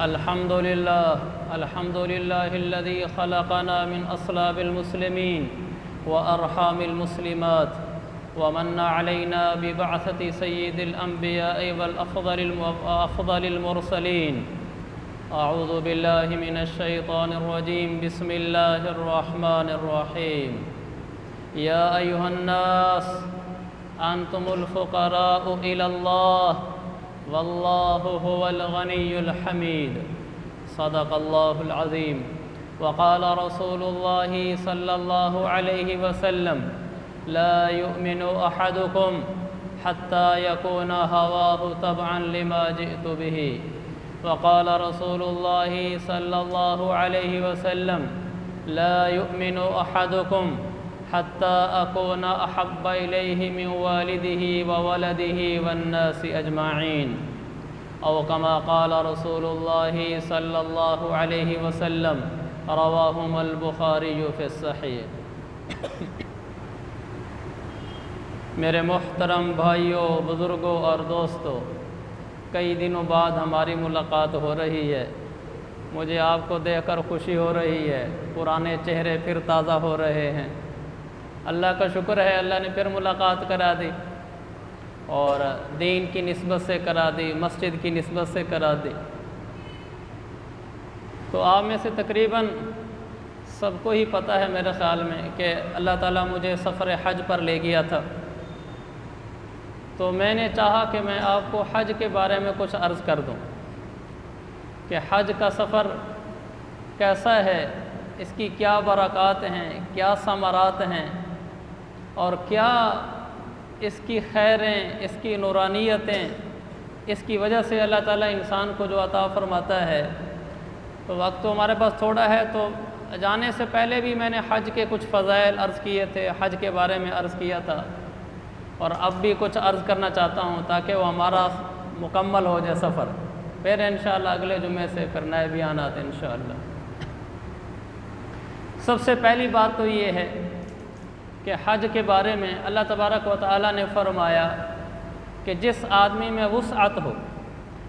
الحمد لله الذي خلقنا من أصلاب المسلمين وأرحام المسلمات، ومن علينا ببعثة سيد الأنبياء والأفضل المرسلين. أعوذ بالله من الشيطان الرجيم. بسم الله الرحمن الرحيم. يا أيها الناس أنتم الفقراء إلى الله والله هو الغني الحميد. صدق الله العظيم. وقال رسول الله صلى الله عليه وسلم: لا يؤمن أحدكم حتى يكون هواه تبعا لما جئت به. وقال رسول الله صلى الله عليه وسلم: لا يؤمن أحدكم حتى أكون أحب إليه من والده وولده والناس أجمعين، أو كما قال رسول الله صلى الله عليه وسلم. رواهما البخاری فی الصحیح. میرے محترم بھائیوں، بزرگوں اور دوستوں، کئی دنوں بعد ہماری ملاقات ہو رہی ہے. مجھے آپ کو دیکھ کر خوشی ہو رہی ہے. پرانے چہرے پھر تازہ ہو رہے ہیں. اللہ کا شکر ہے، اللہ نے پھر ملاقات کرا دی اور دین کی نسبت سے کرا دی، مسجد کی نسبت سے کرا دی. تو آپ میں سے تقریباً سب کو ہی پتہ ہے میرے خیال میں کہ اللہ تعالیٰ مجھے سفر حج پر لے گیا تھا. تو میں نے چاہا کہ میں آپ کو حج کے بارے میں کچھ عرض کر دوں کہ حج کا سفر کیسا ہے، اس کی کیا برکات ہیں، کیا ثمرات ہیں، اور کیا اس کی خیریں، اس کی نورانیتیں، اس کی وجہ سے اللہ تعالیٰ انسان کو جو عطا فرماتا ہے. تو وقت تو ہمارے پاس تھوڑا ہے، تو جانے سے پہلے بھی میں نے حج کے کچھ فضائل عرض کیے تھے، حج کے بارے میں عرض کیا تھا، اور اب بھی کچھ عرض کرنا چاہتا ہوں تاکہ وہ ہمارا مکمل ہو جائے سفر. پھر انشاءاللہ اگلے جمعے سے پھر نئے بیانات انشاءاللہ. سب سے پہلی بات تو یہ ہے کہ حج کے بارے میں اللہ تبارک و تعالیٰ نے فرمایا کہ جس آدمی میں وسعت ہو،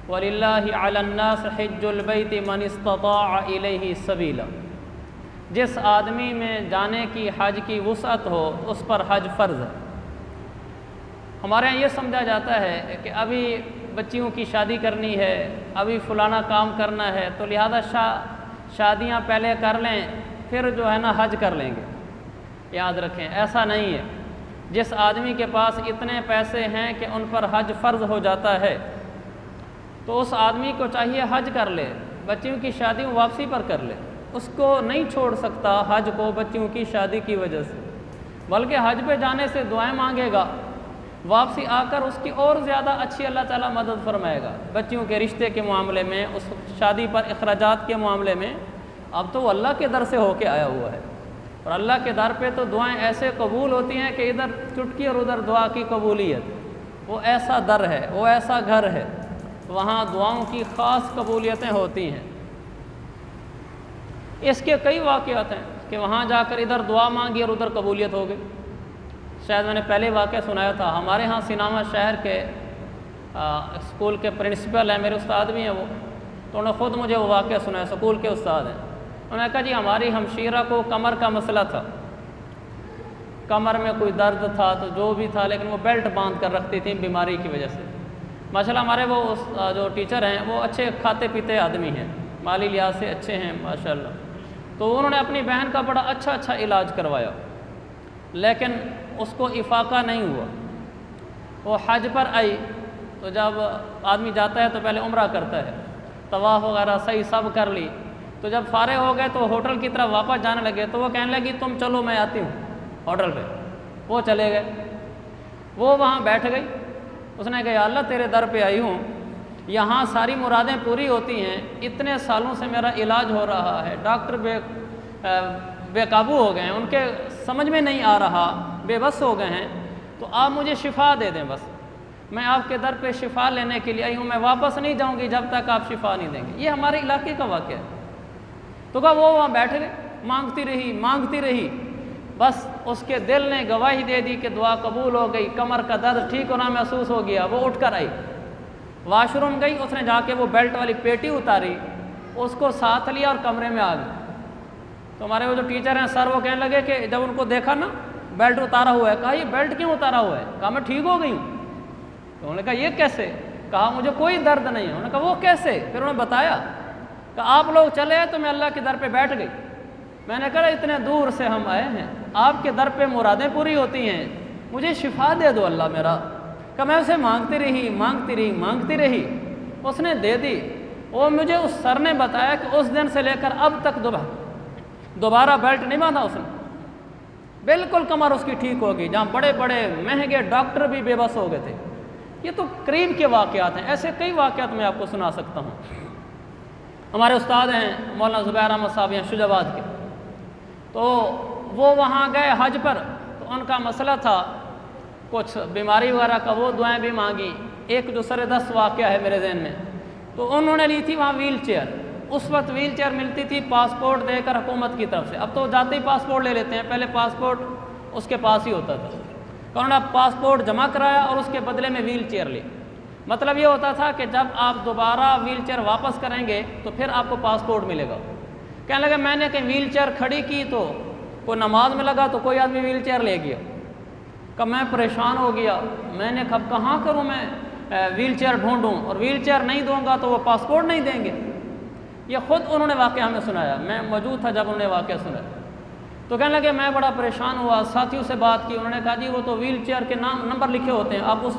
وَلِلَّهِ عَلَى النَّاسِ حِجُّ الْبَيْتِ مَنِ اسْتَطَاعَ إِلَيْهِ سَبِيلًا. جس آدمی میں جانے کی، حج کی وسعت ہو، اس پر حج فرض ہے. ہمارے یہاں یہ سمجھا جاتا ہے کہ ابھی بچیوں کی شادی کرنی ہے، ابھی فلانا کام کرنا ہے، تو لہذا شادیاں پہلے کر لیں، پھر جو ہے نا حج کر لیں گے. یاد رکھیں، ایسا نہیں ہے. جس آدمی کے پاس اتنے پیسے ہیں کہ ان پر حج فرض ہو جاتا ہے، تو اس آدمی کو چاہیے حج کر لے، بچیوں کی شادی واپسی پر کر لے. اس کو نہیں چھوڑ سکتا حج کو بچیوں کی شادی کی وجہ سے، بلکہ حج پہ جانے سے دعائیں مانگے گا، واپسی آ کر اس کی اور زیادہ اچھی اللہ تعالیٰ مدد فرمائے گا. بچیوں کے رشتے کے معاملے میں، اس شادی پر اخراجات کے معاملے میں. اب تو وہ اللہ کے در سے ہو کے آیا ہوا ہے، اور اللہ کے در پہ تو دعائیں ایسے قبول ہوتی ہیں کہ ادھر چٹکی اور ادھر دعا کی قبولیت. وہ ایسا در ہے، وہ ایسا گھر ہے، وہاں دعاؤں کی خاص قبولیتیں ہوتی ہیں. اس کے کئی واقعات ہیں کہ وہاں جا کر ادھر دعا مانگی اور ادھر قبولیت ہو گئی. شاید میں نے پہلے واقعہ سنایا تھا. ہمارے ہاں سینامہ شہر کے اسکول کے پرنسپل ہیں، میرے استاد بھی ہیں وہ، تو انہوں نے خود مجھے وہ واقعہ سنایا. اسکول کے استاد ہیں. انہوں نے کہا جی ہماری ہمشیرہ کو کمر کا مسئلہ تھا، کمر میں کوئی درد تھا، تو جو بھی تھا، لیکن وہ بیلٹ باندھ کر رکھتی تھیں بیماری کی وجہ سے. ماشاءاللہ ہمارے وہ جو ٹیچر ہیں وہ اچھے کھاتے پیتے آدمی ہیں، مالی لحاظ سے اچھے ہیں ماشاءاللہ. تو انہوں نے اپنی بہن کا بڑا اچھا علاج کروایا، لیکن اس کو افاقہ نہیں ہوا. وہ حج پر آئی، تو جب آدمی جاتا ہے تو پہلے عمرہ کرتا ہے، طواف وغیرہ صحیح سب کر لی. تو جب فارغ ہو گئے تو ہوٹل کی طرف واپس جانے لگے، تو وہ کہنے لگی تم چلو میں آتی ہوں ہوٹل پہ. وہ چلے گئے، وہ وہاں بیٹھ گئی. اس نے کہا یا اللہ تیرے در پہ آئی ہوں، یہاں ساری مرادیں پوری ہوتی ہیں، اتنے سالوں سے میرا علاج ہو رہا ہے، ڈاکٹر بے قابو ہو گئے ہیں، ان کے سمجھ میں نہیں آ رہا، بے بس ہو گئے ہیں، تو آپ مجھے شفا دے دیں. بس میں آپ کے در پہ شفا لینے کے لیے آئی ہوں، میں واپس نہیں جاؤں گی جب تک آپ شفا نہیں دیں گے. یہ ہمارے علاقے کا واقعہ ہے. تو کہا وہ وہاں بیٹھ گئے، مانگتی رہی. بس اس کے دل نے گواہی دے دی کہ دعا قبول ہو گئی، کمر کا درد ٹھیک ہونا محسوس ہو گیا. وہ اٹھ کر آئی، واش روم گئی، اس نے جا کے وہ بیلٹ والی پیٹی اتاری اس کو ساتھ لیا اور کمرے میں آ گئے۔ تو ہمارے وہ جو ٹیچر ہیں سر، وہ کہنے لگے کہ جب ان کو دیکھا نا بیلٹ اتارا ہوا ہے، کہا یہ بیلٹ کیوں اتارا ہوا ہے؟ کہا میں ٹھیک ہو گئی ہوں۔ تو انہوں نے کہا یہ کیسے؟ کہا مجھے کوئی درد نہیں ہے۔ انہوں نے کہا وہ کیسے؟ پھر انہوں نے بتایا کہ آپ لوگ چلے آئے تو میں اللہ کے در پہ بیٹھ گئی۔ میں نے کہا اتنے دور سے ہم آئے ہیں، آپ کے در پہ مرادیں پوری ہوتی ہیں، مجھے شفا دے دو اللہ میرا۔ کہ میں اسے مانگتی رہی، اس نے دے دی۔ وہ مجھے اس سر نے بتایا کہ اس دن سے لے کر اب تک دوبارہ بیلٹ نہیں باندھا اس نے، بالکل کمر اس کی ٹھیک ہوگی، جہاں بڑے بڑے مہنگے ڈاکٹر بھی بے بس ہو گئے تھے۔ یہ تو قریب کے واقعات ہیں، ایسے کئی واقعات میں آپ کو سنا سکتا ہوں۔ ہمارے استاد ہیں مولانا زبیر احمد صاحب ہیں شجاع آباد کے، تو وہ وہاں گئے حج پر، تو ان کا مسئلہ تھا کچھ بیماری وغیرہ کا، وہ دعائیں بھی مانگی۔ ایک جو سر دست واقعہ ہے میرے ذہن میں، تو انہوں نے لی تھی وہاں ویل چیئر۔ اس وقت ویل چیئر ملتی تھی پاسپورٹ دے کر حکومت کی طرف سے، اب تو جاتے ہی پاسپورٹ لے لیتے ہیں، پہلے پاسپورٹ اس کے پاس ہی ہوتا تھا۔ تو انہوں نے پاسپورٹ جمع کرایا اور اس کے بدلے میں ویل چیئر لی۔ مطلب یہ ہوتا تھا کہ جب آپ دوبارہ ویل چیئر واپس کریں گے تو پھر آپ کو پاسپورٹ ملے گا۔ کہنے لگے میں نے کہ ویل چیئر کھڑی کی تو کوئی نماز میں لگا تو کوئی آدمی ویل چیئر لے گیا۔ کہ میں پریشان ہو گیا، میں نے کہا کہاں کروں میں ویل چیئر ڈھونڈوں، اور ویل چیئر نہیں دوں گا تو وہ پاسپورٹ نہیں دیں گے۔ یہ خود انہوں نے واقعہ ہمیں سنایا، میں موجود تھا جب انہوں نے واقعہ سنا۔ تو کہنے لگے میں بڑا پریشان ہوا، ساتھیوں سے بات کی، انہوں نے کہا جی وہ تو ویل چیئر کے نمبر لکھے ہوتے ہیں، آپ اس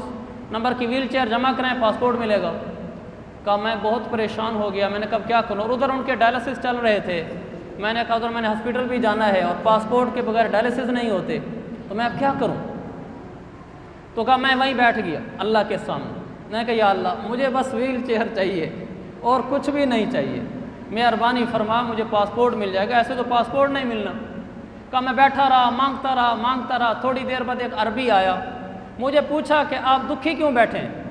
نمبر کی ویل چیئر جمع کریں پاسپورٹ ملے گا۔ کہا میں بہت پریشان ہو گیا، میں نے کہا کیا کروں، اور ادھر ان کے ڈائلسس چل رہے تھے۔ میں نے کہا ادھر میں نے ہاسپٹل بھی جانا ہے اور پاسپورٹ کے بغیر ڈائلسس نہیں ہوتے، تو میں اب کیا کروں؟ تو کہا میں وہیں بیٹھ گیا اللہ کے سامنے، میں نے کہا یا اللہ مجھے بس ویل چیئر چاہیے اور کچھ بھی نہیں چاہیے، مہربانی فرما مجھے پاسپورٹ مل جائے گا، ایسے تو پاسپورٹ نہیں ملنا۔ کہا میں بیٹھا رہا مانگتا رہا، تھوڑی دیر بعد ایک عربی آیا، مجھے پوچھا کہ آپ دکھی کیوں بیٹھے ہیں؟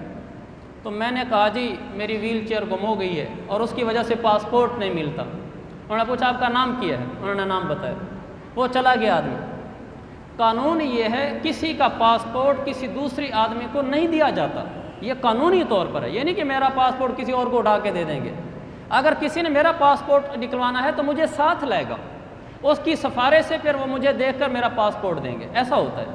تو میں نے کہا جی میری ویل چیئر گم ہو گئی ہے اور اس کی وجہ سے پاسپورٹ نہیں ملتا۔ انہوں نے پوچھا آپ کا نام کیا ہے؟ انہوں نے نام بتایا، وہ چلا گیا آدمی۔ قانون یہ ہے کسی کا پاسپورٹ کسی دوسری آدمی کو نہیں دیا جاتا، یہ قانونی طور پر ہے، یہ نہیں کہ میرا پاسپورٹ کسی اور کو اٹھا کے دے دیں گے۔ اگر کسی نے میرا پاسپورٹ نکلوانا ہے تو مجھے ساتھ لائے گا، اس کی سفارش سے پھر وہ مجھے دیکھ کر میرا پاسپورٹ دیں گے، ایسا ہوتا ہے۔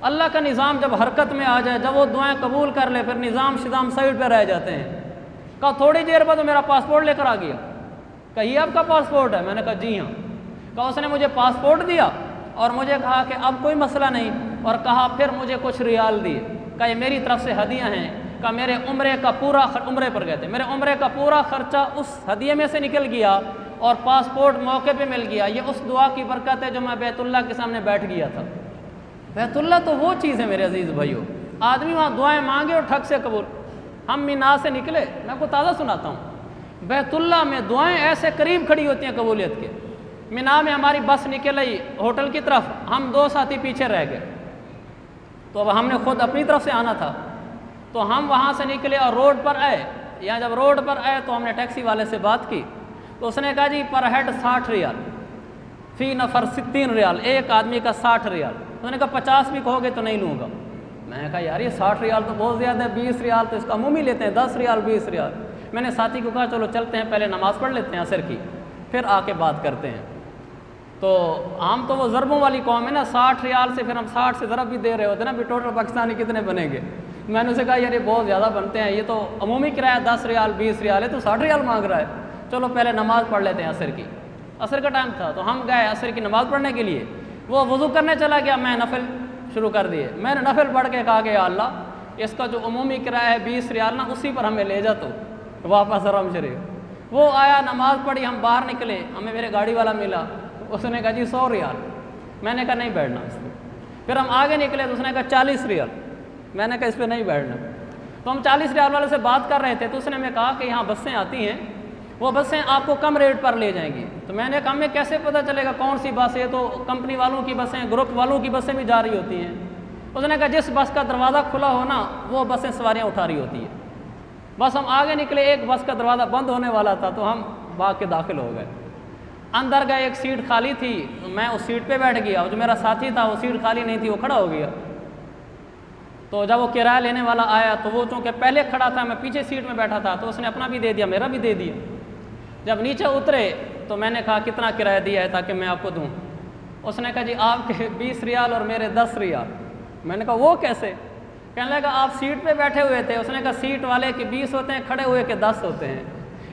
اللہ کا نظام جب حرکت میں آ جائے، جب وہ دعائیں قبول کر لے، پھر نظام شظام سائڈ پہ رہ جاتے ہیں۔ کہا تھوڑی دیر بعد وہ میرا پاسپورٹ لے کر آ گیا، کہا یہ آپ کا پاسپورٹ ہے؟ میں نے کہا جی ہاں۔ کہا اس نے مجھے پاسپورٹ دیا اور مجھے کہا کہ اب کوئی مسئلہ نہیں، اور کہا پھر مجھے کچھ ریال دیے، کہا یہ میری طرف سے ہدیہ ہیں، کہا میرے عمرے کا پورا عمرے پر گئے تھے، میرے عمرے کا پورا خرچہ اس ہدیے میں سے نکل گیا اور پاسپورٹ موقع پہ مل گیا، یہ اس دعا کی برکت ہے جو میں بیت اللہ کے سامنے بیٹھ گیا تھا۔ بیت اللہ تو وہ چیز ہے میرے عزیز بھائیو، آدمی وہاں دعائیں مانگے اور ٹھگ سے قبول۔ ہم مینا سے نکلے، میں آپ کو تازہ سناتا ہوں، بیت اللہ میں دعائیں ایسے قریب کھڑی ہوتی ہیں قبولیت کے۔ مینا میں ہماری بس نکل آئی ہوٹل کی طرف، ہم دو ساتھی پیچھے رہ گئے، تو اب ہم نے خود اپنی طرف سے آنا تھا، تو ہم وہاں سے نکلے اور روڈ پر آئے۔ یا جب روڈ پر آئے تو ہم نے ٹیکسی والے سے بات کی، تو اس نے کہا جی پر ہیڈ 60 ریال، فی نفر 60 ریال، ایک آدمی کا 60 ریال۔ تو نے کہا 50 بھی کہو گے تو نہیں لوں گا۔ میں نے کہا یار یہ 60 ریال تو بہت زیادہ ہے، 20 ریال تو اس کا عمومی لیتے ہیں، 10 ریال 20 ریال۔ میں نے ساتھی کو کہا چلو چلتے ہیں، پہلے نماز پڑھ لیتے ہیں عصر کی، پھر آ کے بات کرتے ہیں۔ تو عام تو وہ ضربوں والی قوم ہے نا، 60 ریال سے پھر ہم 60 سے ضرب بھی دے رہے ہوتے ہیں نا، بھی ٹوٹل پاکستانی کتنے بنیں گے؟ میں نے اسے کہا یار یہ بہت زیادہ بنتے ہیں، یہ تو عمومی کرایہ 10 ریال 20 ریال ہے، تو 60 ریال مانگ رہا ہے، چلو پہلے نماز پڑھ لیتے ہیں عصر کی۔ عصر کا ٹائم تھا تو ہم گئے عصر کی نماز پڑھنے کے لیے، وہ وضو کرنے چلا گیا، میں نفل شروع کر دیے۔ میں نے نفل پڑھ کے کہا کہ یا اللہ اس کا جو عمومی کرایہ ہے 20 ریال نا، اسی پر ہمیں لے جا تو واپس حرم شریف۔ وہ آیا، نماز پڑھی، ہم باہر نکلے، ہمیں میرے گاڑی والا ملا، اس نے کہا جی 100 ریال۔ میں نے کہا نہیں بیٹھنا اس پہ۔ پھر ہم آگے نکلے تو اس نے کہا 40 ریال۔ میں نے کہا اس پہ نہیں بیٹھنا۔ تو ہم 40 ریال والے سے بات کر رہے تھے، تو اس نے ہمیں کہا کہ یہاں بسیں آتی ہیں، وہ بسیں آپ کو کم ریٹ پر لے جائیں گی۔ تو میں نے کہا ہمیں کیسے پتہ چلے گا کون سی بس ہے؟ تو کمپنی والوں کی بسیں، گروپ والوں کی بسیں بھی جا رہی ہوتی ہیں۔ اس نے کہا جس بس کا دروازہ کھلا ہو نا، وہ بسیں سواریاں اٹھا رہی ہوتی ہیں۔ بس ہم آگے نکلے، ایک بس کا دروازہ بند ہونے والا تھا، تو ہم بھاگ کے داخل ہو گئے۔ اندر گئے، ایک سیٹ خالی تھی، میں اس سیٹ پہ بیٹھ گیا، اور جو میرا ساتھی تھا وہ سیٹ خالی نہیں تھی، وہ کھڑا ہو گیا۔ تو جب وہ کرایہ لینے والا آیا تو وہ چونکہ پہلے کھڑا تھا، میں پیچھے سیٹ میں بیٹھا تھا، تو اس نے اپنا بھی دے دیا، میرا بھی دے دیا۔ جب نیچے اترے تو میں نے کہا کتنا کرایہ دیا ہے تاکہ میں آپ کو دوں؟ اس نے کہا جی آپ کے 20 ریال اور میرے 10 ریال۔ میں نے کہا وہ کیسے؟ کہنے لگا آپ سیٹ پہ بیٹھے ہوئے تھے۔ اس نے کہا سیٹ والے کے 20 ہوتے ہیں، کھڑے ہوئے کے 10 ہوتے ہیں،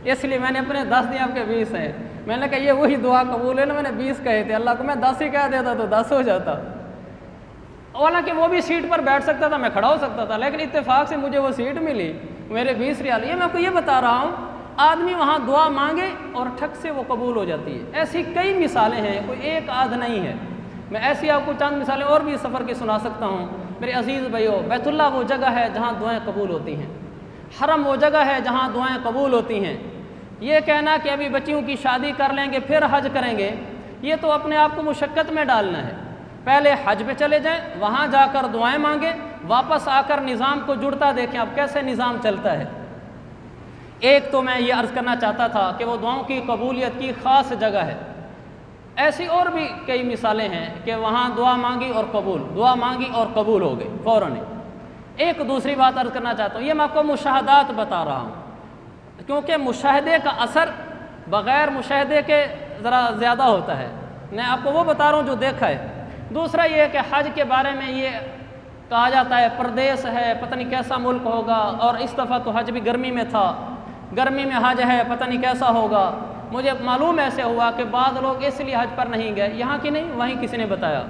اس لیے میں نے اپنے 10 دیے، آپ کے 20 ہیں۔ میں نے کہا یہ وہی دعا قبول ہے نا، میں نے 20 کہے تھے، اللہ کو میں 10 ہی کہہ دیتا تو 10 ہو جاتا۔ حالانکہ وہ بھی سیٹ پر بیٹھ سکتا تھا، میں کھڑا ہو سکتا تھا، لیکن اتفاق سے مجھے وہ سیٹ ملی، میرے 20 ریال۔ یہ میں آپ کو یہ بتا رہا ہوں، آدمی وہاں دعا مانگے اور ٹھک سے وہ قبول ہو جاتی ہے۔ ایسی کئی مثالیں ہیں، کوئی ایک آدھ نہیں ہے۔ میں ایسی آپ کو چند مثالیں اور بھی سفر کی سنا سکتا ہوں۔ میرے عزیز بھائیو، بیت اللہ وہ جگہ ہے جہاں دعائیں قبول ہوتی ہیں، حرم وہ جگہ ہے جہاں دعائیں قبول ہوتی ہیں۔ یہ کہنا کہ ابھی بچیوں کی شادی کر لیں گے پھر حج کریں گے، یہ تو اپنے آپ کو مشقت میں ڈالنا ہے۔ پہلے حج پہ چلے جائیں، وہاں جا کر دعائیں مانگیں، واپس آ کر نظام کو جڑتا دیکھیں اب کیسے نظام چلتا ہے۔ ایک تو میں یہ عرض کرنا چاہتا تھا کہ وہ دعاؤں کی قبولیت کی خاص جگہ ہے۔ ایسی اور بھی کئی مثالیں ہیں کہ وہاں دعا مانگی اور قبول، دعا مانگی اور قبول ہو گئی فوراً۔ ایک دوسری بات عرض کرنا چاہتا ہوں، یہ میں آپ کو مشاہدات بتا رہا ہوں، کیونکہ مشاہدے کا اثر بغیر مشاہدے کے ذرا زیادہ ہوتا ہے۔ میں آپ کو وہ بتا رہا ہوں جو دیکھا ہے۔ دوسرا یہ ہے کہ حج کے بارے میں یہ کہا جاتا ہے پردیس ہے، پتہ نہیں کیسا ملک ہوگا، اور اس دفعہ تو حج بھی گرمی میں تھا، گرمی میں حج ہے، پتہ نہیں کیسا ہوگا۔ مجھے معلوم ایسے ہوا کہ بعض لوگ اس لیے حج پر نہیں گئے، یہاں کی نہیں، وہیں کسی نے بتایا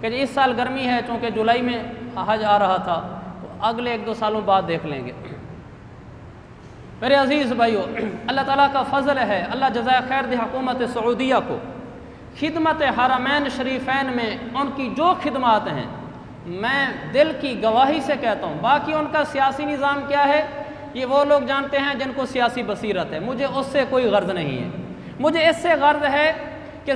کہ اس سال گرمی ہے، چونکہ جولائی میں حج آ رہا تھا، تو اگلے 1-2 سالوں بعد دیکھ لیں گے۔ میرے عزیز بھائیو، اللہ تعالیٰ کا فضل ہے، اللہ جزائے خیر دے حکومت سعودیہ کو، خدمت حرمین شریفین میں ان کی جو خدمات ہیں، میں دل کی گواہی سے کہتا ہوں، باقی ان کا سیاسی نظام کیا ہے یہ وہ لوگ جانتے ہیں جن کو سیاسی بصیرت ہے، مجھے اس سے کوئی غرض نہیں ہے۔ مجھے اس سے غرض ہے کہ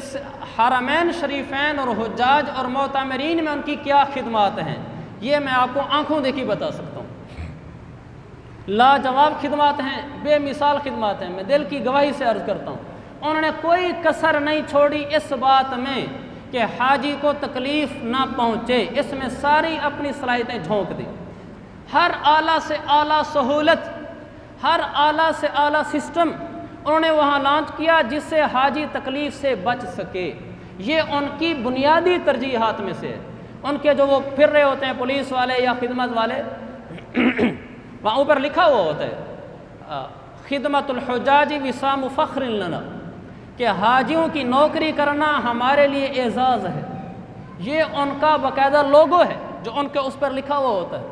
حرمین شریفین اور حجاج اور معتمرین میں ان کی کیا خدمات ہیں، یہ میں آپ کو آنکھوں دیکھی بتا سکتا ہوں۔ لاجواب خدمات ہیں، بے مثال خدمات ہیں، میں دل کی گواہی سے عرض کرتا ہوں۔ انہوں نے کوئی کسر نہیں چھوڑی اس بات میں کہ حاجی کو تکلیف نہ پہنچے، اس میں ساری اپنی صلاحیتیں جھونک دیں۔ ہر اعلیٰ سے اعلیٰ سہولت، ہر اعلیٰ سے اعلیٰ سسٹم انہوں نے وہاں لانچ کیا جس سے حاجی تکلیف سے بچ سکے۔ یہ ان کی بنیادی ترجیحات میں سے ہے۔ ان کے جو وہ پھر رہے ہوتے ہیں پولیس والے یا خدمت والے، وہاں اوپر لکھا ہوا ہوتا ہے خدمت الحجاج وسام فخر لنا، کہ حاجیوں کی نوکری کرنا ہمارے لیے اعزاز ہے۔ یہ ان کا باقاعدہ لوگو ہے جو ان کے اس پر لکھا ہوا ہوتا ہے،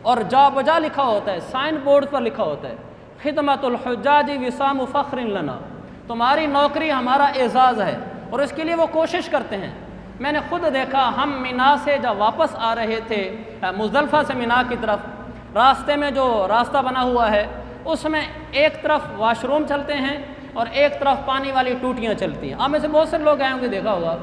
اور جا بجا لکھا ہوتا ہے، سائن بورڈ پر لکھا ہوتا ہے خدمت الحجاج وسام فخر لنا، تمہاری نوکری ہمارا اعزاز ہے، اور اس کے لیے وہ کوشش کرتے ہیں۔ میں نے خود دیکھا، ہم مینا سے جب واپس آ رہے تھے مزدلفہ سے مینا کی طرف، راستے میں جو راستہ بنا ہوا ہے اس میں ایک طرف واش روم چلتے ہیں اور ایک طرف پانی والی ٹوٹیاں چلتی ہیں۔ آپ میں سے بہت سے لوگ آئے ہوں گے، دیکھا ہوگا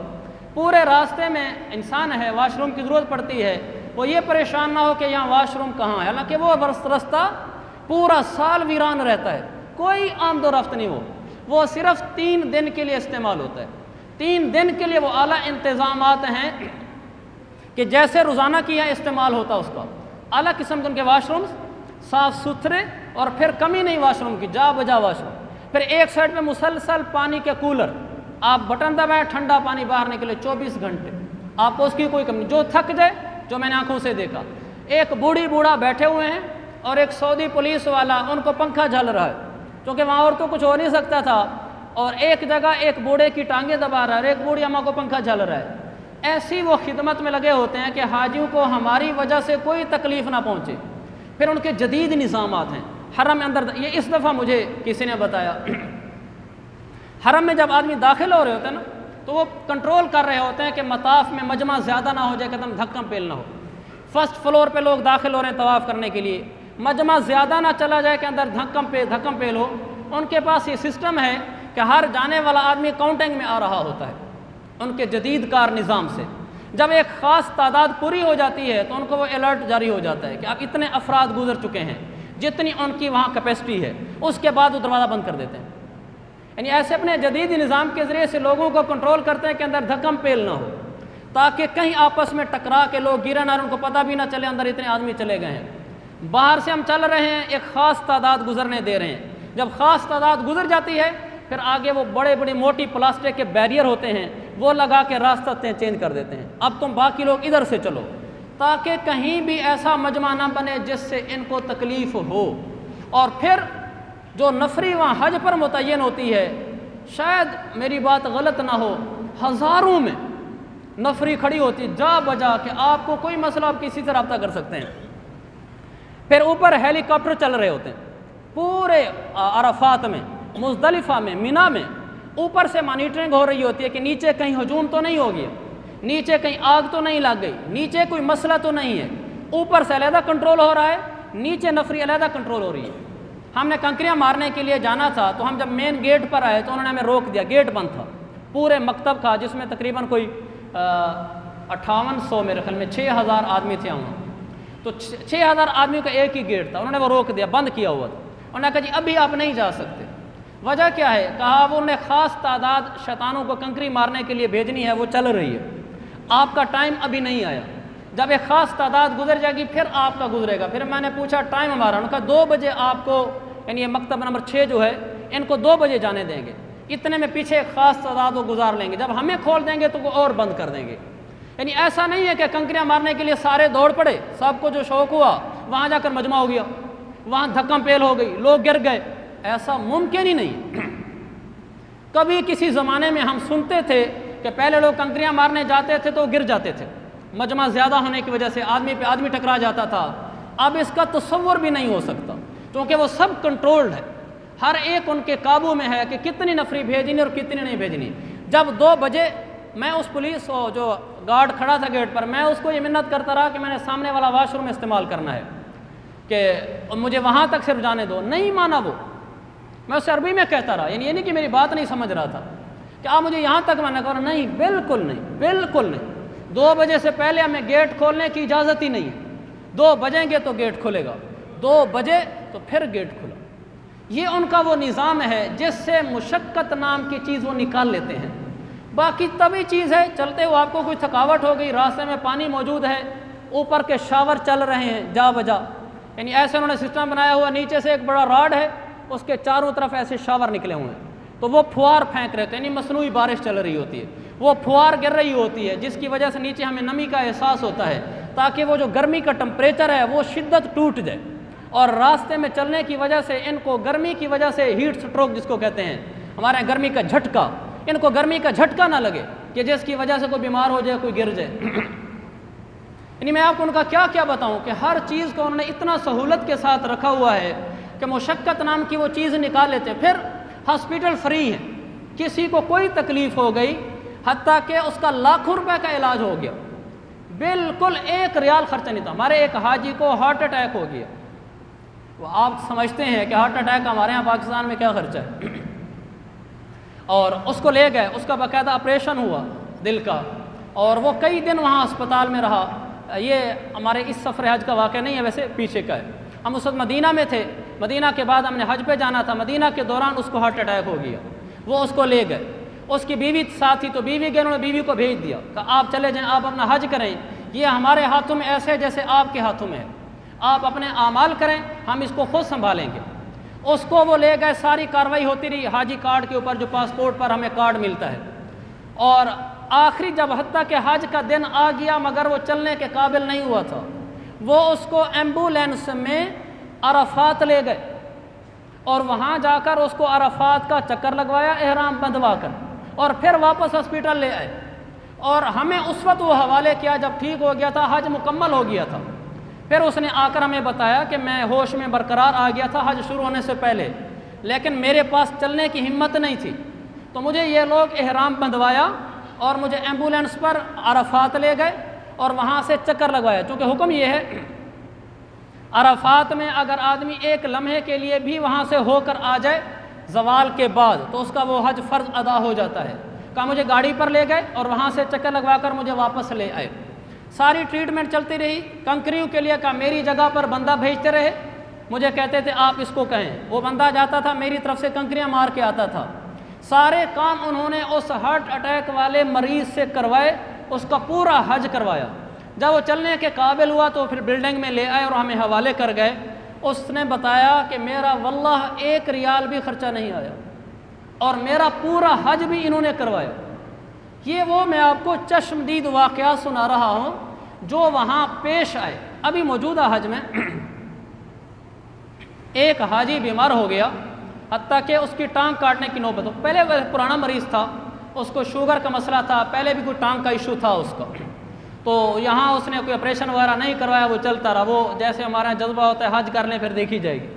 پورے راستے میں انسان ہے، واش روم کی ضرورت پڑتی ہے، وہ یہ پریشان نہ ہو کہ یہاں واش روم کہاں ہے، حالانکہ وہ رستہ پورا سال ویران رہتا ہے، کوئی آمد و رفت نہیں، وہ صرف 3 دن کے لیے استعمال ہوتا ہے۔ 3 دن کے لیے وہ اعلیٰ انتظامات ہیں کہ جیسے روزانہ کی یہاں استعمال ہوتا اس کا، اعلیٰ قسم کے ان کے واش روم، صاف ستھرے، اور پھر کمی نہیں واش روم کی، جا بجا واش روم۔ پھر ایک سائڈ پہ مسلسل پانی کے کولر، آپ بٹن دبائیں ٹھنڈا پانی باہر نکلے 24 گھنٹے، آپ کو اس کی کوئی کمی نہیں۔ جو تھک جائے، جو میں نے آنکھوں سے دیکھا، ایک بوڑھی بوڑھا بیٹھے ہوئے ہیں اور ایک سعودی پولیس والا ان کو پنکھا جھل رہا ہے، کیونکہ وہاں اور تو کچھ ہو نہیں سکتا تھا، اور ایک جگہ ایک بوڑھے کی ٹانگیں دبا رہا ہے اور ایک بوڑھی اماں کو پنکھا جھل رہا ہے۔ ایسی وہ خدمت میں لگے ہوتے ہیں کہ حاجیوں کو ہماری وجہ سے کوئی تکلیف نہ پہنچے۔ پھر ان کے جدید نظامات ہیں حرم میں اندر، یہ اس دفعہ مجھے کسی نے بتایا، حرم میں جب آدمی داخل ہو رہے ہوتے ہیں نا تو وہ کنٹرول کر رہے ہوتے ہیں کہ مطاف میں مجمع زیادہ نہ ہو جائے، قدم دھکم پیل نہ ہو۔ فرسٹ فلور پہ لوگ داخل ہو رہے ہیں طواف کرنے کے لیے، مجمع زیادہ نہ چلا جائے کہ اندر دھکم پیل ہو۔ ان کے پاس یہ سسٹم ہے کہ ہر جانے والا آدمی کاؤنٹنگ میں آ رہا ہوتا ہے ان کے جدید کار نظام سے۔ جب ایک خاص تعداد پوری ہو جاتی ہے تو ان کو وہ الرٹ جاری ہو جاتا ہے کہ اب اتنے افراد گزر چکے ہیں، جتنی ان کی وہاں کیپیسٹی ہے، اس کے بعد وہ دروازہ بند کر دیتے ہیں۔ یعنی ایسے اپنے جدید نظام کے ذریعے سے لوگوں کو کنٹرول کرتے ہیں کہ اندر دھکم پیل نہ ہو، تاکہ کہیں آپس میں ٹکرا کے لوگ گرے نہ، ان کو پتہ بھی نہ چلے اندر اتنے آدمی چلے گئے ہیں۔ باہر سے ہم چل رہے ہیں، ایک خاص تعداد گزرنے دے رہے ہیں، جب خاص تعداد گزر جاتی ہے پھر آگے وہ بڑے بڑے موٹی پلاسٹک کے بیریئر ہوتے ہیں، وہ لگا کے راستہ چینج کر دیتے ہیں، اب تم باقی لوگ ادھر سے چلو، تاکہ کہیں بھی ایسا مجمع نہ بنے جس سے ان کو تکلیف ہو۔ اور پھر جو نفری وہاں حج پر متعین ہوتی ہے، شاید میری بات غلط نہ ہو، ہزاروں میں نفری کھڑی ہوتی جا بجا کہ آپ کو کوئی مسئلہ آپ کسی سے رابطہ کر سکتے ہیں۔ پھر اوپر ہیلی کاپٹر چل رہے ہوتے ہیں پورے عرفات میں، مزدلفہ میں، مینا میں، اوپر سے مانیٹرنگ ہو رہی ہوتی ہے کہ نیچے کہیں ہجوم تو نہیں ہو گیا، نیچے کہیں آگ تو نہیں لگ گئی، نیچے کوئی مسئلہ تو نہیں ہے، اوپر سے علیحدہ کنٹرول ہو رہا ہے، نیچے نفری علیحدہ کنٹرول ہو رہی ہے۔ ہم نے کنکریاں مارنے کے لیے جانا تھا تو ہم جب مین گیٹ پر آئے تو انہوں نے ہمیں روک دیا، گیٹ بند تھا، پورے مکتب کا جس میں تقریباً کوئی 5800 میرے خیال میں 6000 آدمی تھے وہاں، تو 6000 آدمیوں کا ایک ہی گیٹ تھا، انہوں نے وہ روک دیا، بند کیا ہوا تھا، انہوں نے کہا جی ابھی آپ نہیں جا سکتے۔ وجہ کیا ہے؟ کہا وہ انہیں خاص تعداد شیطانوں کو کنکری مارنے کے لیے بھیجنی ہے، وہ چل رہی ہے، آپ کا ٹائم ابھی نہیں آیا، جب ایک خاص تعداد گزر جائے گی پھر آپ کا گزرے گا۔ پھر میں نے پوچھا ٹائم ہمارا، انہوں نے کہا 2 بجے آپ کو، یعنی یہ مکتب نمبر 6 جو ہے ان کو 2 بجے جانے دیں گے، اتنے میں پیچھے ایک خاص تعداد وہ گزار لیں گے، جب ہمیں کھول دیں گے تو وہ اور بند کر دیں گے۔ یعنی ایسا نہیں ہے کہ کنکریاں مارنے کے لیے سارے دوڑ پڑے، سب کو جو شوق ہوا وہاں جا کر مجمع ہو گیا، وہاں دھکم پیل ہو گئی، لوگ گر گئے، ایسا ممکن ہی نہیں۔ کبھی کسی زمانے میں ہم سنتے تھے کہ پہلے لوگ کنکریاں مارنے جاتے تھے تو گر جاتے تھے، مجمع زیادہ ہونے کی وجہ سے آدمی پہ آدمی ٹکرا جاتا تھا، اب اس کا تصور بھی نہیں ہو سکتا کیونکہ وہ سب کنٹرولڈ ہے، ہر ایک ان کے قابو میں ہے کہ کتنی نفری بھیجنی اور کتنی نہیں بھیجنی۔ جب 2 بجے میں اس پولیس جو گارڈ کھڑا تھا گیٹ پر، میں اس کو یہ منت کرتا رہا کہ میں نے سامنے والا واش روم استعمال کرنا ہے کہ مجھے وہاں تک صرف جانے دو، نہیں مانا وہ، میں اسے عربی میں کہتا رہا، یعنی یہ نہیں کہ میری بات نہیں سمجھ رہا تھا کہ آپ مجھے یہاں تک منع کرو، نہیں بالکل نہیں، بالکل نہیں، 2 بجے سے پہلے ہمیں گیٹ کھولنے کی اجازت ہی نہیں ہے، 2 بجیں گے تو گیٹ کھلے گا، 2 بجے تو پھر گیٹ کھلا۔ یہ ان کا وہ نظام ہے جس سے مشقت نام کی چیز وہ نکال لیتے ہیں، باقی طبی چیز ہے، چلتے ہو آپ کو کوئی تھکاوٹ ہو گئی، راستے میں پانی موجود ہے، اوپر کے شاور چل رہے ہیں جا بجا، یعنی ایسے انہوں نے سسٹم بنایا ہوا، نیچے سے ایک بڑا راڈ ہے، اس کے چاروں طرف ایسے شاور نکلے ہوئے ہیں، تو وہ پھوار پھینک رہے تھے، یعنی مصنوعی بارش چل رہی ہوتی ہے، وہ پھوار گر رہی ہوتی ہے جس کی وجہ سے نیچے ہمیں نمی کا احساس ہوتا ہے، تاکہ وہ جو گرمی کا ٹمپریچر ہے وہ شدت ٹوٹ جائے، اور راستے میں چلنے کی وجہ سے ان کو گرمی کی وجہ سے ہیٹ سٹروک جس کو کہتے ہیں ہمارے یہاں گرمی کا جھٹکا، ان کو گرمی کا جھٹکا نہ لگے کہ جس کی وجہ سے کوئی بیمار ہو جائے، کوئی گر جائے۔ یعنی میں آپ کو ان کا کیا کیا بتاؤں کہ ہر چیز کو انہوں نے اتنا سہولت کے ساتھ رکھا ہوا ہے کہ مشقت نام کی وہ چیز نکال لیتے۔ پھر ہاسپٹل فری ہے، کسی کو کوئی تکلیف ہو گئی حتیٰ کہ اس کا لاکھوں روپے کا علاج ہو گیا، بالکل 1 ریال خرچہ نہیں تھا۔ ہمارے ایک حاجی کو ہارٹ اٹیک ہو گیا، وہ آپ سمجھتے ہیں کہ ہارٹ اٹیک ہمارے ہاں پاکستان میں کیا خرچہ ہے، اور اس کو لے گئے، اس کا باقاعدہ آپریشن ہوا دل کا، اور وہ کئی دن وہاں اسپتال میں رہا۔ یہ ہمارے اس سفر حج کا واقعہ نہیں ہے، ویسے پیچھے کا ہے، ہم اس وقت مدینہ میں تھے، مدینہ کے بعد ہم نے حج پہ جانا تھا، مدینہ کے دوران اس کو ہارٹ اٹیک ہو گیا، وہ اس کو لے گئے، اس کی بیوی ساتھ ہی، تو بیوی گئے، انہوں نے بیوی کو بھیج دیا کہ آپ چلے جائیں، آپ اپنا حج کریں، یہ ہمارے ہاتھوں میں ایسے جیسے آپ کے ہاتھوں میں ہے، آپ اپنے اعمال کریں، ہم اس کو خود سنبھالیں گے۔ اس کو وہ لے گئے، ساری کارروائی ہوتی رہی حاجی کارڈ کے اوپر، جو پاسپورٹ پر ہمیں کارڈ ملتا ہے، اور آخری جب حتیٰ کہ حج کا دن آ گیا مگر وہ چلنے کے قابل نہیں ہوا تھا، وہ اس کو ایمبولینس میں عرفات لے گئے، اور وہاں جا کر اس کو عرفات کا چکر لگوایا احرام بندھوا کر، اور پھر واپس ہاسپٹل لے آئے، اور ہمیں اس وقت وہ حوالے کیا جب ٹھیک ہو گیا تھا، حج مکمل ہو گیا تھا۔ پھر اس نے آ کر ہمیں بتایا کہ میں ہوش میں برقرار آ گیا تھا حج شروع ہونے سے پہلے، لیکن میرے پاس چلنے کی ہمت نہیں تھی، تو مجھے یہ لوگ احرام بندھوایا اور مجھے ایمبولینس پر عرفات لے گئے اور وہاں سے چکر لگوایا، چونکہ حکم یہ ہے عرفات میں اگر آدمی 1 لمحے کے لیے بھی وہاں سے ہو کر آ جائے زوال کے بعد تو اس کا وہ حج فرض ادا ہو جاتا ہے۔ کہا مجھے گاڑی پر لے گئے اور وہاں سے چکر لگوا کر مجھے واپس لے آئے، ساری ٹریٹمنٹ چلتی رہی، کنکریوں کے لیے کہا میری جگہ پر بندہ بھیجتے رہے، مجھے کہتے تھے آپ اس کو کہیں، وہ بندہ جاتا تھا میری طرف سے کنکریاں مار کے آتا تھا، سارے کام انہوں نے اس ہارٹ اٹیک والے مریض سے کروائے، اس کا پورا حج کروایا۔ جب وہ چلنے کے قابل ہوا تو پھر بلڈنگ میں لے آئے اور ہمیں حوالے کر گئے، اس نے بتایا کہ میرا واللہ 1 ریال بھی خرچہ نہیں آیا، اور میرا پورا حج بھی انہوں نے کروایا۔ یہ وہ میں آپ کو چشمدید واقعات سنا رہا ہوں جو وہاں پیش آئے۔ ابھی موجودہ حج میں ایک حاجی بیمار ہو گیا، حتیٰ کہ اس کی ٹانگ کاٹنے کی نوبت ہو۔ پہلے وہ پرانا مریض تھا، اس کو شوگر کا مسئلہ تھا، پہلے بھی کوئی ٹانگ کا ایشو تھا اس کا، تو یہاں اس نے کوئی آپریشن وغیرہ نہیں کروایا، وہ چلتا رہا۔ وہ جیسے ہمارے یہاں جذبہ ہوتا ہے حج کر لیں پھر دیکھی جائے گی۔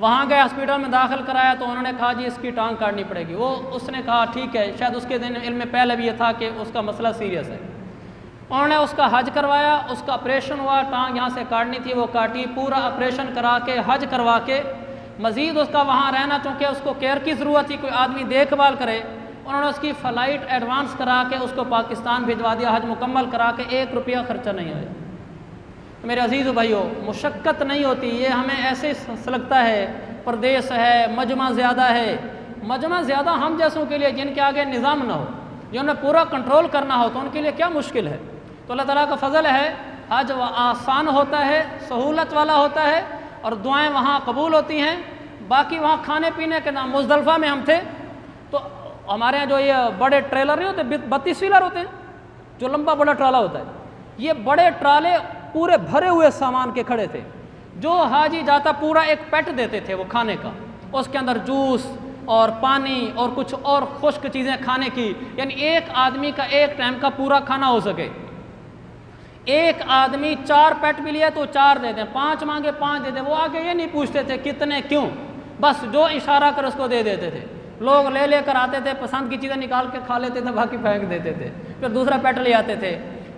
وہاں گئے، ہاسپٹل میں داخل کرایا تو انہوں نے کہا جی اس کی ٹانگ کاٹنی پڑے گی۔ اس نے کہا ٹھیک ہے، شاید اس کے علم میں پہلے بھی یہ تھا کہ اس کا مسئلہ سیریس ہے۔ انہوں نے اس کا حج کروایا، اس کا آپریشن ہوا، ٹانگ یہاں سے کاٹنی تھی وہ کاٹی، پورا آپریشن کرا کے حج کروا کے مزید اس کا وہاں رہنا، چونکہ اس کو کیئر کی ضرورت تھی، کوئی آدمی دیکھ بھال کرے، انہوں نے اس کی فلائٹ ایڈوانس کرا کے اس کو پاکستان بھجوا دیا، حج مکمل کرا کے 1 روپیہ خرچہ نہیں آیا۔ میرے عزیز و بھائیو، مشقت نہیں ہوتی، یہ ہمیں ایسے لگتا ہے پردیس ہے، مجمع زیادہ ہے۔ مجمع زیادہ ہم جیسوں کے لیے جن کے آگے نظام نہ ہو، جنہیں پورا کنٹرول کرنا ہو، تو ان کے لیے کیا مشکل ہے۔ تو اللہ تعالیٰ کا فضل ہے، حج آسان ہوتا ہے، سہولت والا ہوتا ہے، اور دعائیں وہاں قبول ہوتی ہیں۔ باقی وہاں کھانے پینے کے نام، مزدلفہ میں ہم تھے تو ہمارے یہاں جو یہ بڑے ٹریلر نہیں ہوتے، 32 ویلر ہوتے ہیں، جو لمبا بڑا ٹرالا ہوتا ہے، یہ بڑے ٹرالے پورے بھرے ہوئے سامان کے کھڑے تھے۔ جو حاجی جاتا پورا ایک پیٹ دیتے تھے وہ کھانے کا، اس کے اندر جوس اور پانی اور کچھ اور خشک چیزیں کھانے کی، یعنی ایک آدمی کا ایک ٹائم کا پورا کھانا ہو سکے۔ ایک آدمی 4 پیٹ بھی لیا تو 4 دے دیں، 5 مانگے 5 دے دیں، وہ آگے یہ نہیں پوچھتے تھے کتنے کیوں، بس جو اشارہ کر اس کو دے دیتے تھے۔ لوگ لے کر آتے تھے، پسند کی چیزیں نکال کے کھا لیتے تھے، باقی پھینک دیتے تھے، پھر دوسرا پیٹ لے آتے تھے۔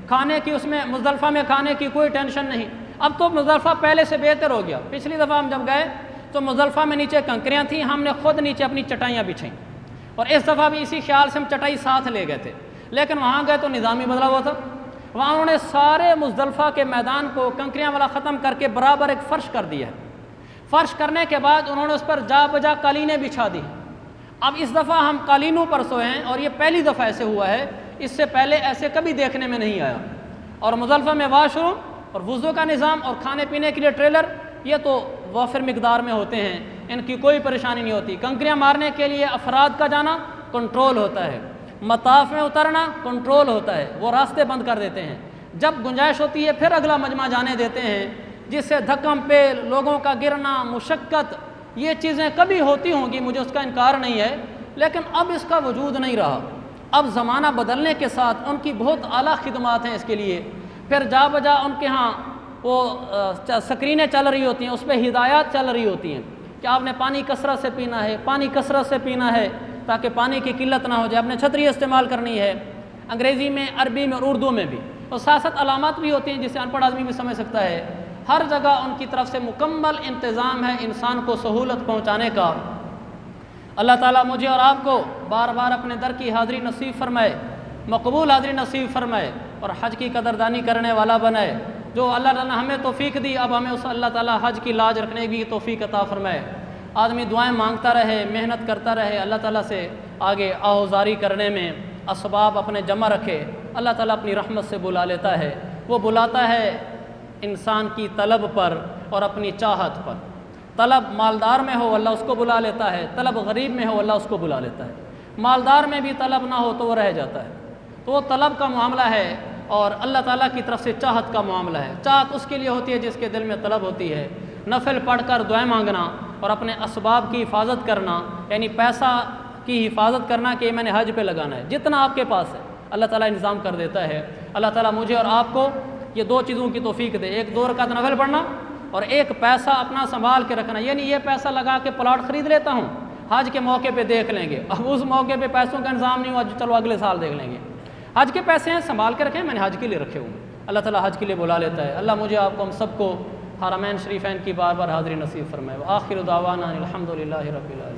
کھانے کی اس میں مزدلفہ میں کھانے کی کوئی ٹینشن نہیں۔ اب تو مزدلفہ پہلے سے بہتر ہو گیا۔ پچھلی دفعہ ہم جب گئے تو مزدلفہ میں نیچے کنکریاں تھیں، ہم نے خود نیچے اپنی چٹائیاں بچھائیں، اور اس دفعہ بھی اسی خیال سے ہم چٹائی ساتھ لے گئے تھے، لیکن وہاں گئے تو نظام ہی بدلا ہوا تھا۔ وہاں انہوں نے سارے مزدلفہ کے میدان کو کنکریاں والا ختم کر کے برابر ایک فرش کر دیا ہے۔ فرش کرنے کے بعد انہوں نے اس پر جا بجا قالینیں بچھا دی۔ اب اس دفعہ ہم قالینوں پر سوئے ہیں، اور یہ پہلی دفعہ ایسے ہوا ہے، اس سے پہلے ایسے کبھی دیکھنے میں نہیں آیا۔ اور مزدلفہ میں واش روم اور وضو کا نظام اور کھانے پینے کے لیے ٹریلر، یہ تو وافر مقدار میں ہوتے ہیں، ان کی کوئی پریشانی نہیں ہوتی۔ کنکریاں مارنے کے لیے افراد کا جانا کنٹرول ہوتا ہے، مطاف میں اترنا کنٹرول ہوتا ہے، وہ راستے بند کر دیتے ہیں۔ جب گنجائش ہوتی ہے پھر اگلا مجمع جانے دیتے ہیں، جس سے دھکم پہ لوگوں کا گرنا، مشقت، یہ چیزیں کبھی ہوتی ہوں گی، مجھے اس کا انکار نہیں ہے، لیکن اب اس کا وجود نہیں رہا۔ اب زمانہ بدلنے کے ساتھ ان کی بہت اعلیٰ خدمات ہیں اس کے لیے، پھر جا بجا ان کے ہاں وہ سکرینیں چل رہی ہوتی ہیں، اس پہ ہدایات چل رہی ہوتی ہیں کہ آپ نے پانی کثرت سے پینا ہے، پانی کثرت سے پینا ہے تاکہ پانی کی قلت نہ ہو جائے، آپ نے چھتری استعمال کرنی ہے، انگریزی میں، عربی میں اور اردو میں بھی، اور ساتھ ساتھ علامات بھی ہوتی ہیں جسے ان پڑھ آدمی بھی سمجھ سکتا ہے۔ ہر جگہ ان کی طرف سے مکمل انتظام ہے انسان کو سہولت پہنچانے کا۔ اللہ تعالیٰ مجھے اور آپ کو بار بار اپنے در کی حاضری نصیب فرمائے، مقبول حاضری نصیب فرمائے، اور حج کی قدردانی کرنے والا بنائے۔ جو اللہ تعالیٰ نے ہمیں توفیق دی، اب ہمیں اس اللہ تعالیٰ حج کی لاج رکھنے کی توفیق عطا فرمائے۔ آدمی دعائیں مانگتا رہے، محنت کرتا رہے، اللہ تعالیٰ سے آگے آہوزاری کرنے میں اسباب اپنے جمع رکھے، اللہ تعالیٰ اپنی رحمت سے بلا لیتا ہے۔ وہ بلاتا ہے انسان کی طلب پر اور اپنی چاہت پر۔ طلب مالدار میں ہو اللہ اس کو بلا لیتا ہے، طلب غریب میں ہو اللہ اس کو بلا لیتا ہے۔ مالدار میں بھی طلب نہ ہو تو وہ رہ جاتا ہے۔ تو وہ طلب کا معاملہ ہے، اور اللہ تعالیٰ کی طرف سے چاہت کا معاملہ ہے۔ چاہت اس کے لیے ہوتی ہے جس کے دل میں طلب ہوتی ہے۔ نفل پڑھ کر دعائیں مانگنا اور اپنے اسباب کی حفاظت کرنا، یعنی پیسہ کی حفاظت کرنا کہ میں نے حج پہ لگانا ہے، جتنا آپ کے پاس ہے اللہ تعالیٰ انتظام کر دیتا ہے۔ اللہ تعالیٰ مجھے اور آپ کو یہ 2 چیزوں کی توفیق دے، ایک 2 رکعت نفل پڑھنا اور ایک پیسہ اپنا سنبھال کے رکھنا، یعنی یہ پیسہ لگا کے پلاٹ خرید لیتا ہوں، حج کے موقع پہ دیکھ لیں گے، اب اس موقع پہ پیسوں کا انتظام نہیں ہوا، چلو اگلے سال دیکھ لیں گے۔ حج کے پیسے ہیں، سنبھال کے رکھیں، میں نے حج کے لیے رکھے ہوئے، اللہ تعالیٰ حج کے لیے بلا لیتا ہے۔ اللہ مجھے آپ کو ہم سب کو حرمین شریفین کی بار بار حاضری نصیب فرمائے۔ وآخر دعوانا الحمدللہ رب العالمین۔